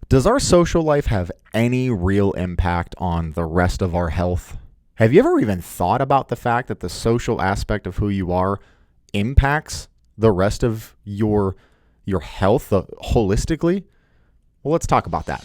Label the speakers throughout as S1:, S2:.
S1: Does our social life have any real impact on the rest of our health? Have you ever even thought about the fact that the social aspect of who you are impacts the rest of your health holistically? Well, let's talk about that.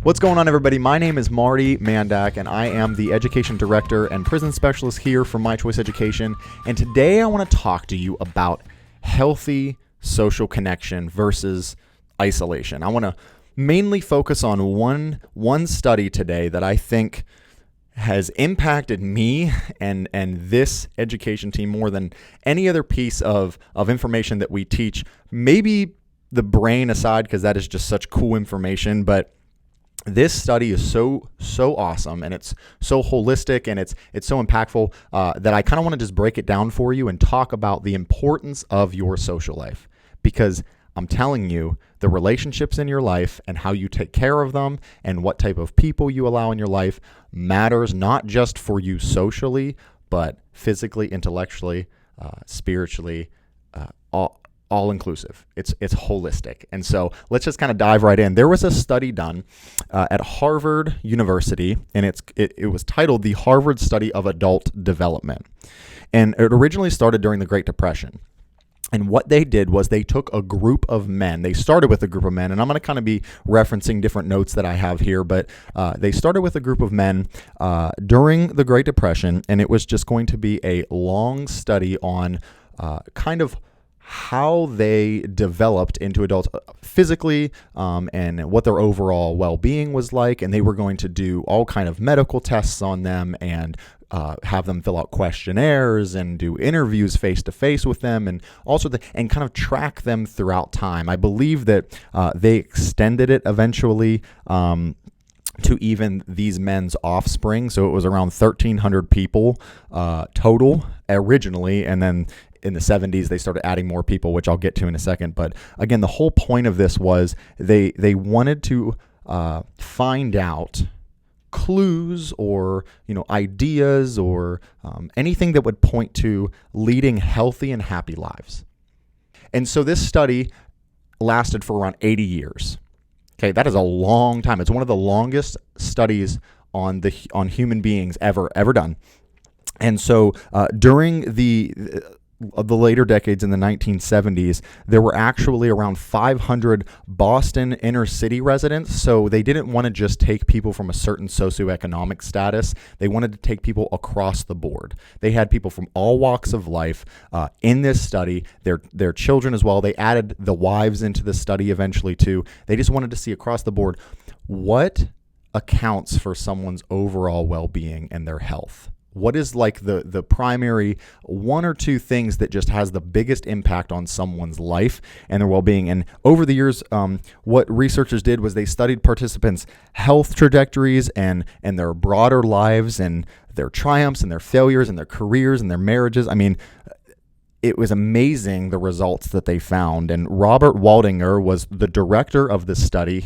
S1: What's going on, everybody? My name is Marty Mandak, and I am the Education Director and Prison Specialist here for My Choice Education. And today I want to talk to you about healthy social connection versus isolation. I want to mainly focus on one study today that I think has impacted me and this education team more than any other piece of information that we teach. Maybe the brain aside, because that is just such cool information, but this study is so awesome, and it's so holistic, and it's so impactful that I kind of want to just break it down for you and talk about the importance of your social life. Because I'm telling you, the relationships in your life and how you take care of them and what type of people you allow in your life matters not just for you socially, but physically, intellectually, spiritually, all inclusive. It's holistic. And so let's just kind of dive right in. There was a study done at Harvard University, and it was titled the Harvard Study of Adult Development. And it originally started during the Great Depression. And what they did was they took a group of men. They started with a group of men, and I'm going to kind of be referencing different notes that I have here, but they started with a group of men during the Great Depression, and it was just going to be a long study on kind of how they developed into adults physically and what their overall well-being was like. And they were going to do all kind of medical tests on them and have them fill out questionnaires and do interviews face-to-face with them, and also and kind of track them throughout time. I believe that they extended it eventually to even these men's offspring. So it was around 1,300 people total originally, and then in the 70s, they started adding more people, which I'll get to in a second. But again, the whole point of this was they wanted to find out clues or ideas or anything that would point to leading healthy and happy lives. And so this study lasted for around 80 years. Okay, that is a long time. It's one of the longest studies on human beings ever done. And so during the later decades in the 1970s, there were actually around 500 Boston inner city residents. So they didn't want to just take people from a certain socioeconomic status. They wanted to take people across the board. They had people from all walks of life in this study, their children as well. They added the wives into the study eventually too. They just wanted to see across the board what accounts for someone's overall well-being and their health. What is like the primary one or two things that just has the biggest impact on someone's life and their well-being? And over the years, what researchers did was they studied participants' health trajectories and their broader lives and their triumphs and their failures and their careers and their marriages. I mean, it was amazing the results that they found. And Robert Waldinger was the director of this study.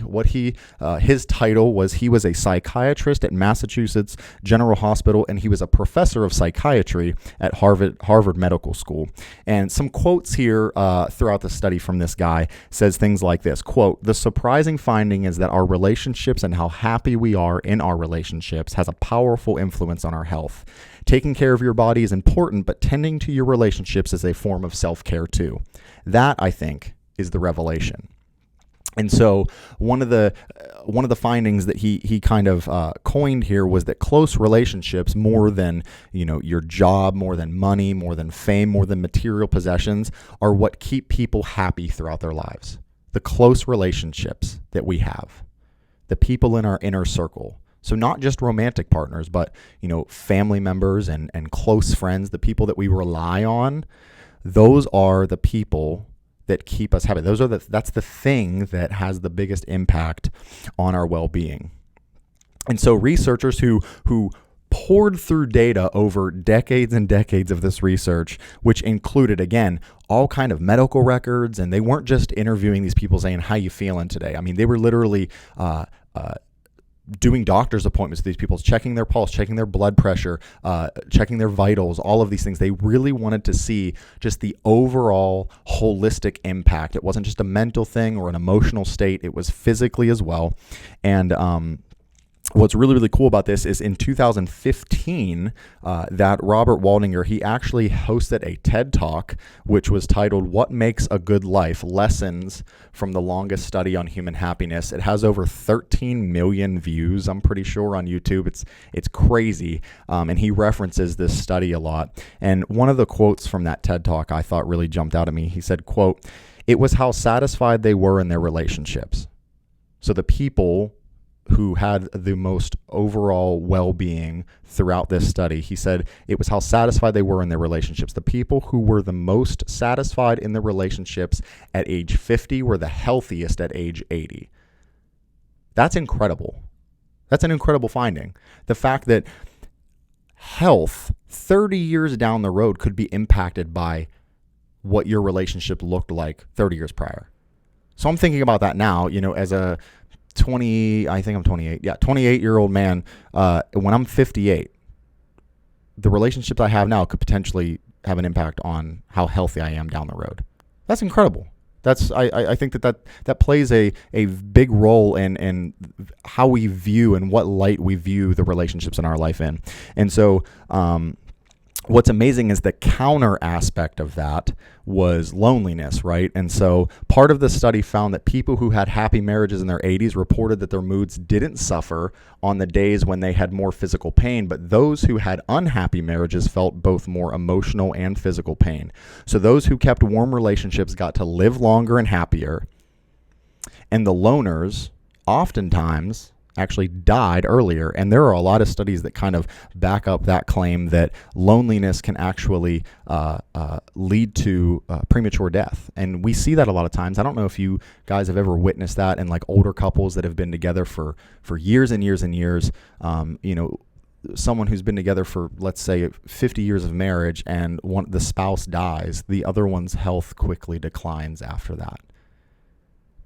S1: His title was, he was a psychiatrist at Massachusetts General Hospital, and he was a professor of psychiatry at Harvard Medical School. And some quotes here throughout the study from this guy says things like this, quote, "The surprising finding is that our relationships and how happy we are in our relationships has a powerful influence on our health. Taking care of your body is important, but tending to your relationships is a form of self-care too." That, I think, is the revelation. And so one of the findings that he kind of coined here was that close relationships, more than your job, more than money, more than fame, more than material possessions, are what keep people happy throughout their lives. The close relationships that we have, the people in our inner circle. So not just romantic partners, but family members and close friends, the people that we rely on. Those are the people that keep us happy. That's the thing that has the biggest impact on our well-being. And so researchers who poured through data over decades and decades of this research, which included, again, all kind of medical records, and they weren't just interviewing these people saying, "How you feeling today?" I mean, they were literally doing doctor's appointments with these people, checking their pulse, checking their blood pressure, checking their vitals, all of these things. They really wanted to see just the overall holistic impact. It wasn't just a mental thing or an emotional state. It was physically as well. And what's really, really cool about this is in 2015, that Robert Waldinger, he actually hosted a TED Talk, which was titled, "What Makes a Good Life? Lessons from the Longest Study on Human Happiness." It has over 13 million views, I'm pretty sure, on YouTube. It's crazy. And he references this study a lot. And one of the quotes from that TED Talk I thought really jumped out at me. He said, quote, "It was how satisfied they were in their relationships." So the people who had the most overall well-being throughout this study, he said it was how satisfied they were in their relationships. The people who were the most satisfied in their relationships at age 50 were the healthiest at age 80. That's incredible. That's an incredible finding. The fact that health 30 years down the road could be impacted by what your relationship looked like 30 years prior. So I'm thinking about that now, as a 28-year-old man, when I'm 58, the relationships I have now could potentially have an impact on how healthy I am down the road. That's incredible. I think that plays a big role in how we view and what light we view the relationships in our life in. And so, what's amazing is the counter aspect of that was loneliness, right? And so part of the study found that people who had happy marriages in their 80s reported that their moods didn't suffer on the days when they had more physical pain, but those who had unhappy marriages felt both more emotional and physical pain. So those who kept warm relationships got to live longer and happier, and the loners oftentimes actually died earlier. And there are a lot of studies that kind of back up that claim that loneliness can actually lead to premature death. And we see that a lot of times. I don't know if you guys have ever witnessed that in like older couples that have been together for years and years and years. Someone who's been together for, let's say, 50 years of marriage, and the spouse dies, the other one's health quickly declines after that,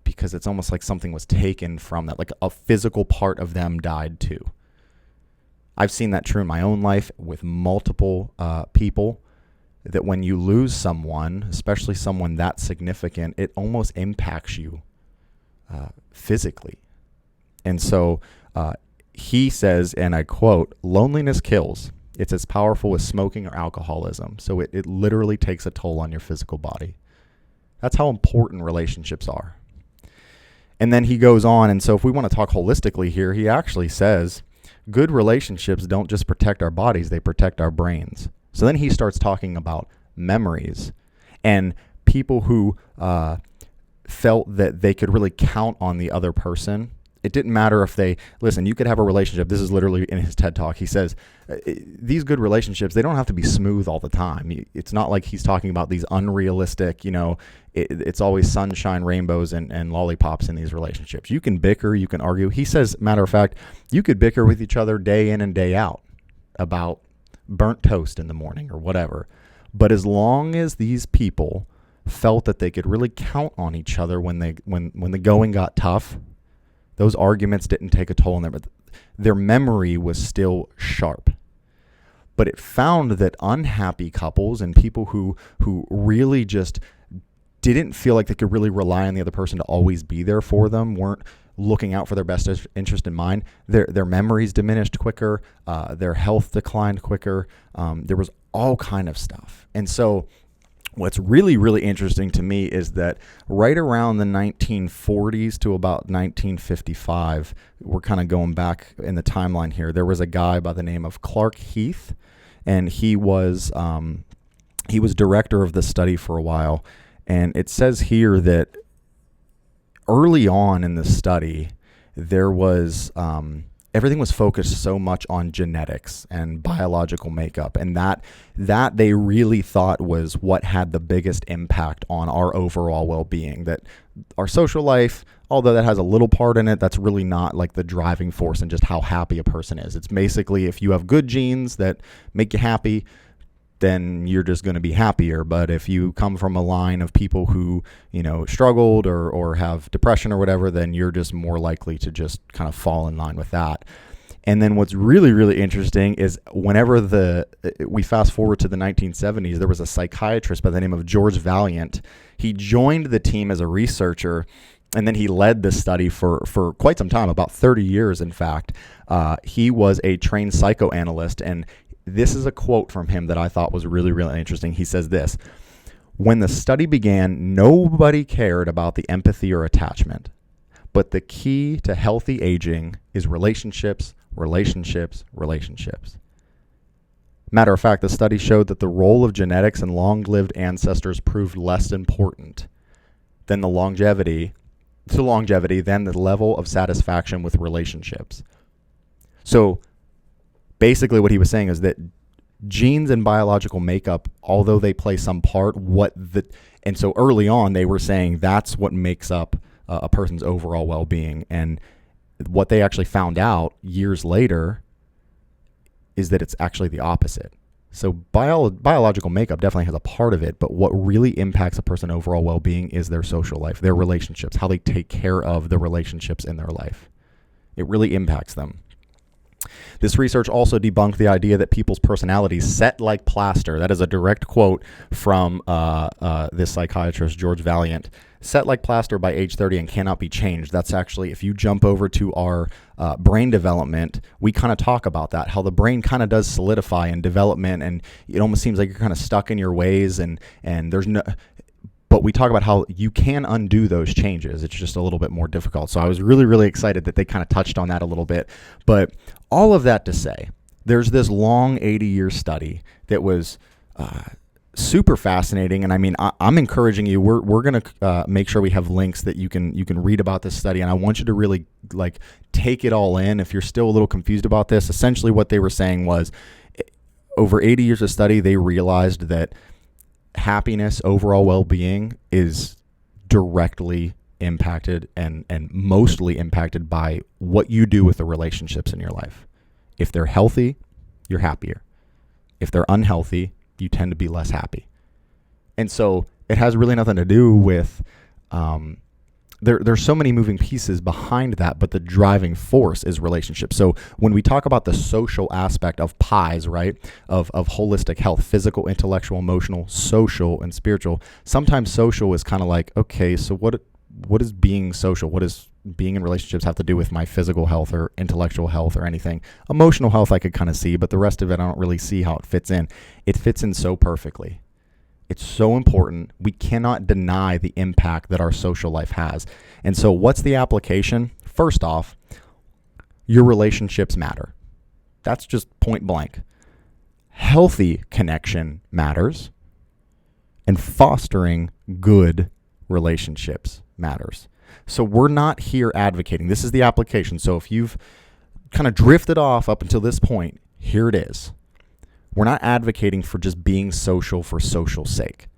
S1: because it's almost like something was taken from that, like a physical part of them died too. I've seen that true in my own life with multiple people, that when you lose someone, especially someone that significant, it almost impacts you physically. And so he says, and I quote, "Loneliness kills. It's as powerful as smoking or alcoholism. So it literally takes a toll on your physical body." That's how important relationships are. And then he goes on, and so if we want to talk holistically here, he actually says, good relationships don't just protect our bodies, they protect our brains. So then he starts talking about memories and people who felt that they could really count on the other person. It didn't matter if you could have a relationship. This is literally in his TED Talk. He says, these good relationships, they don't have to be smooth all the time. It's not like he's talking about these unrealistic, it's always sunshine, rainbows, and lollipops in these relationships. You can bicker, you can argue. He says, matter of fact, you could bicker with each other day in and day out about burnt toast in the morning or whatever. But as long as these people felt that they could really count on each other when the going got tough, those arguments didn't take a toll on them, but their memory was still sharp. But it found that unhappy couples and people who really just didn't feel like they could really rely on the other person to always be there for them, weren't looking out for their best interest in mind, their memories diminished quicker, their health declined quicker. There was all kind of stuff. And so what's really, really interesting to me is that right around the 1940s to about 1955, we're kind of going back in the timeline here, there was a guy by the name of Clark Heath, and he was director of the study for a while. And it says here that early on in the study, there was everything was focused so much on genetics and biological makeup, and that they really thought was what had the biggest impact on our overall well-being. That our social life, although that has a little part in it, that's really not like the driving force in just how happy a person is. It's basically if you have good genes that make you happy, then you're just going to be happier. But if you come from a line of people who, struggled or have depression or whatever, then you're just more likely to just kind of fall in line with that. And then what's really, really interesting is whenever we fast forward to the 1970s, there was a psychiatrist by the name of George Valiant. He joined the team as a researcher, and then he led this study for quite some time, about 30 years, in fact. He was a trained psychoanalyst, and this is a quote from him that I thought was really, really interesting. He says this: "When the study began, nobody cared about the empathy or attachment. But the key to healthy aging is relationships, relationships, relationships." Matter of fact, the study showed that the role of genetics and long-lived ancestors proved less important than the longevity than the level of satisfaction with relationships. So basically what he was saying is that genes and biological makeup, although they play some part, and so early on they were saying that's what makes up a person's overall well-being. And what they actually found out years later is that it's actually the opposite. So biological makeup definitely has a part of it, but what really impacts a person's overall well-being is their social life, their relationships, how they take care of the relationships in their life. It really impacts them. This research also debunked the idea that people's personalities set like plaster. That is a direct quote from this psychiatrist, George Valiant. Set like plaster by age 30 and cannot be changed. That's actually, if you jump over to our brain development, we kind of talk about that, how the brain kind of does solidify in development, and it almost seems like you're kind of stuck in your ways, and there's no... But we talk about how you can undo those changes. It's just a little bit more difficult. So I was really, really excited that they kind of touched on that a little bit. But all of that to say, there's this long 80-year study that was super fascinating. And I mean, I'm encouraging you. We're going to make sure we have links that you can read about this study. And I want you to really take it all in. If you're still a little confused about this, essentially what they were saying was over 80 years of study, they realized that happiness, overall well-being is directly impacted and mostly impacted by what you do with the relationships in your life. If they're healthy, you're happier. If they're unhealthy, you tend to be less happy. And so it has really nothing to do with there's so many moving pieces behind that, but the driving force is relationships. So when we talk about the social aspect of pies, right, of holistic health, physical, intellectual, emotional, social, and spiritual, sometimes social is kind of like, okay, so what is being social? What does being in relationships have to do with my physical health or intellectual health or anything? Emotional health I could kind of see, but the rest of it I don't really see how it fits in. It fits in so perfectly. It's so important. We cannot deny the impact that our social life has. And so what's the application? First off, your relationships matter. That's just point blank. Healthy connection matters, and fostering good relationships matters. So we're not here advocating. This is the application. So if you've kind of drifted off up until this point, here it is. We're not advocating for just being social for social's sake.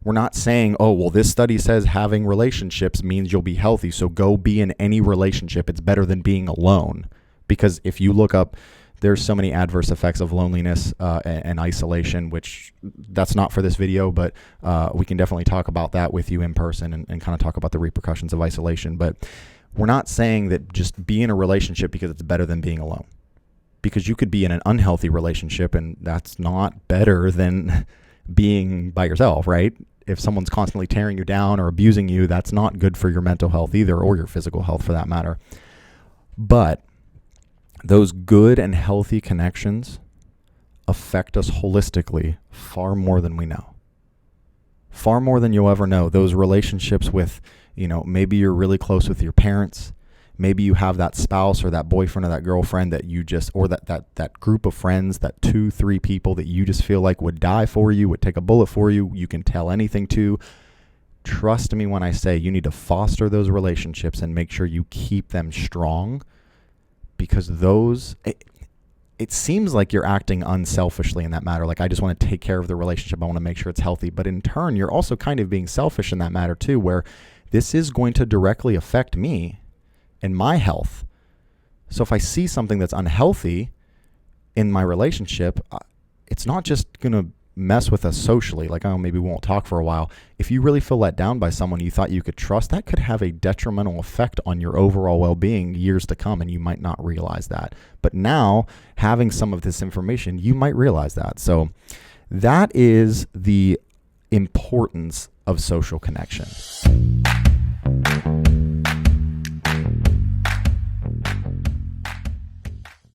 S1: We're not saying, oh, well, this study says having relationships means you'll be healthy, so go be in any relationship. It's better than being alone. Because if you look up, there's so many adverse effects of loneliness and isolation, which that's not for this video, but we can definitely talk about that with you in person and kind of talk about the repercussions of isolation. But we're not saying that just be in a relationship because it's better than being alone. Because you could be in an unhealthy relationship, and that's not better than being by yourself, right? If someone's constantly tearing you down or abusing you, that's not good for your mental health either, or your physical health for that matter. But those good and healthy connections affect us holistically far more than we know. Far more than you'll ever know. Those relationships with, maybe you're really close with your parents. Maybe you have that spouse or that boyfriend or that girlfriend that you just, or that group of friends, that 2-3 people that you just feel like would die for you, would take a bullet for you, you can tell anything to. Trust me when I say you need to foster those relationships and make sure you keep them strong, because it seems like you're acting unselfishly in that matter. Like, I just want to take care of the relationship. I want to make sure it's healthy. But in turn, you're also kind of being selfish in that matter too, where this is going to directly affect me and my health. So if I see something that's unhealthy in my relationship, it's not just going to mess with us socially, like, oh, maybe we won't talk for a while. If you really feel let down by someone you thought you could trust, that could have a detrimental effect on your overall well-being years to come, and you might not realize that. But now, having some of this information, you might realize that. So that is the importance of social connection.